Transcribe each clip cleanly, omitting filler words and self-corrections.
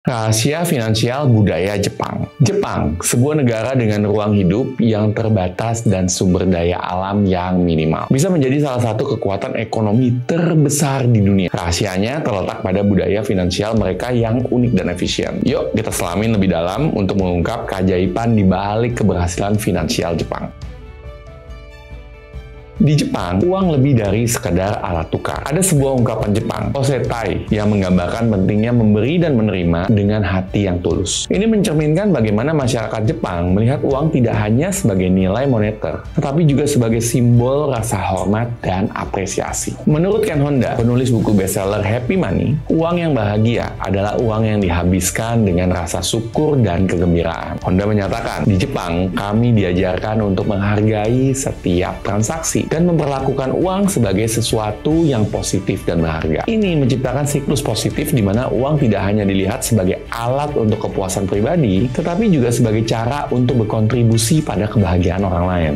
Rahasia finansial budaya Jepang. Jepang, sebuah negara dengan ruang hidup yang terbatas dan sumber daya alam yang minimal, bisa menjadi salah satu kekuatan ekonomi terbesar di dunia. Rahasianya terletak pada budaya finansial mereka yang unik dan efisien. Yuk, kita selamin lebih dalam untuk mengungkap keajaiban di balik keberhasilan finansial Jepang. Di Jepang, uang lebih dari sekadar alat tukar. Ada sebuah ungkapan Jepang, osetai, yang menggambarkan pentingnya memberi dan menerima dengan hati yang tulus. Ini mencerminkan bagaimana masyarakat Jepang melihat uang tidak hanya sebagai nilai moneter, tetapi juga sebagai simbol rasa hormat dan apresiasi. Menurut Ken Honda, penulis buku bestseller Happy Money, uang yang bahagia adalah uang yang dihabiskan dengan rasa syukur dan kegembiraan. Honda menyatakan, di Jepang, kami diajarkan untuk menghargai setiap transaksi dan memperlakukan uang sebagai sesuatu yang positif dan berharga. Ini menciptakan siklus positif di mana uang tidak hanya dilihat sebagai alat untuk kepuasan pribadi, tetapi juga sebagai cara untuk berkontribusi pada kebahagiaan orang lain.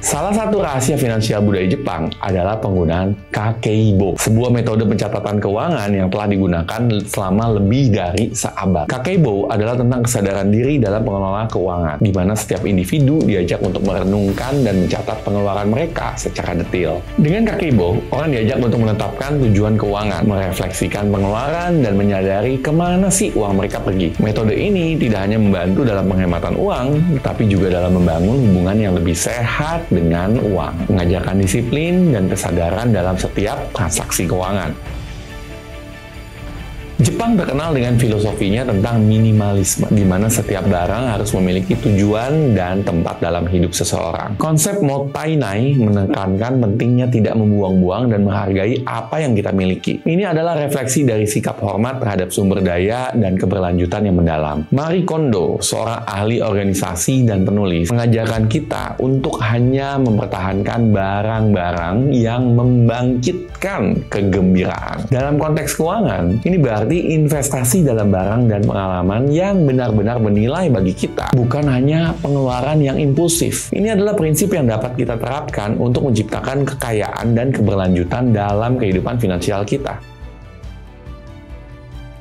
Salah satu rahasia finansial budaya Jepang adalah penggunaan kakeibo, sebuah metode pencatatan keuangan yang telah digunakan selama lebih dari seabad. Kakeibo adalah tentang kesadaran diri dalam pengelolaan keuangan, di mana setiap individu diajak untuk merenungkan dan mencatat pengeluaran mereka secara detail. Dengan kakeibo, orang diajak untuk menetapkan tujuan keuangan, merefleksikan pengeluaran, dan menyadari kemana sih uang mereka pergi. Metode ini tidak hanya membantu dalam penghematan uang, tapi juga dalam membangun hubungan yang lebih sehat dengan uang, mengajarkan disiplin dan kesadaran dalam setiap transaksi keuangan. Jepang terkenal dengan filosofinya tentang minimalisme, di mana setiap barang harus memiliki tujuan dan tempat dalam hidup seseorang. Konsep mottainai menekankan pentingnya tidak membuang-buang dan menghargai apa yang kita miliki. Ini adalah refleksi dari sikap hormat terhadap sumber daya dan keberlanjutan yang mendalam. Marie Kondo, seorang ahli organisasi dan penulis, mengajarkan kita untuk hanya mempertahankan barang-barang yang membangkitkan kegembiraan. Dalam konteks keuangan, ini berarti investasi dalam barang dan pengalaman yang benar-benar bernilai bagi kita, bukan hanya pengeluaran yang impulsif. Ini adalah prinsip yang dapat kita terapkan untuk menciptakan kekayaan dan keberlanjutan dalam kehidupan finansial kita.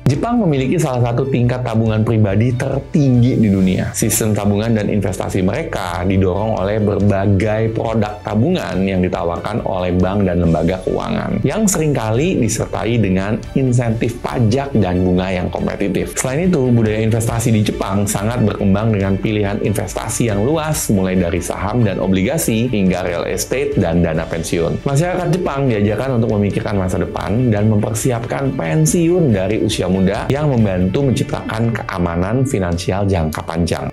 Jepang memiliki salah satu tingkat tabungan pribadi tertinggi di dunia. Sistem tabungan dan investasi mereka didorong oleh berbagai produk tabungan yang ditawarkan oleh bank dan lembaga keuangan, yang seringkali disertai dengan insentif pajak dan bunga yang kompetitif. Selain itu, budaya investasi di Jepang sangat berkembang dengan pilihan investasi yang luas, mulai dari saham dan obligasi hingga real estate dan dana pensiun. Masyarakat Jepang diajarkan untuk memikirkan masa depan dan mempersiapkan pensiun dari usia muda, yang membantu menciptakan keamanan finansial jangka panjang.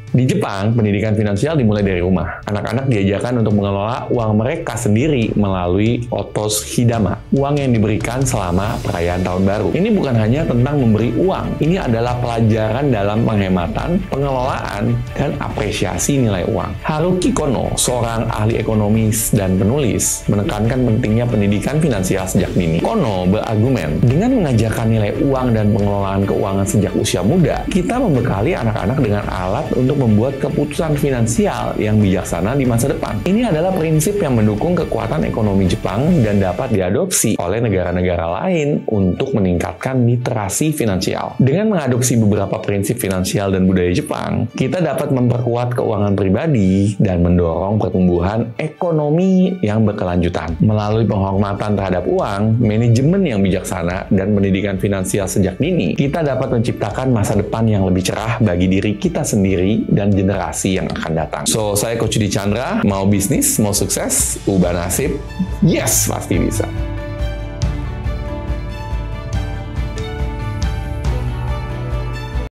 Di Jepang, pendidikan finansial dimulai dari rumah. Anak-anak diajarkan untuk mengelola uang mereka sendiri melalui otos hidama, uang yang diberikan selama perayaan tahun baru. Ini bukan hanya tentang memberi uang, ini adalah pelajaran dalam penghematan, pengelolaan, dan apresiasi nilai uang. Haruki Kono, seorang ahli ekonomis dan penulis, menekankan pentingnya pendidikan finansial sejak dini. Kono berargumen, dengan mengajarkan nilai uang dan pengelolaan keuangan sejak usia muda, kita membekali anak-anak dengan alat untuk membuat keputusan finansial yang bijaksana di masa depan. Ini adalah prinsip yang mendukung kekuatan ekonomi Jepang dan dapat diadopsi oleh negara-negara lain untuk meningkatkan literasi finansial. Dengan mengadopsi beberapa prinsip finansial dan budaya Jepang, kita dapat memperkuat keuangan pribadi dan mendorong pertumbuhan ekonomi yang berkelanjutan. Melalui penghormatan terhadap uang, manajemen yang bijaksana, dan pendidikan finansial sejak dini, kita dapat menciptakan masa depan yang lebih cerah bagi diri kita sendiri dan generasi yang akan datang. So, saya Coach Di Chandra, mau bisnis, mau sukses, ubah nasib, yes, pasti bisa.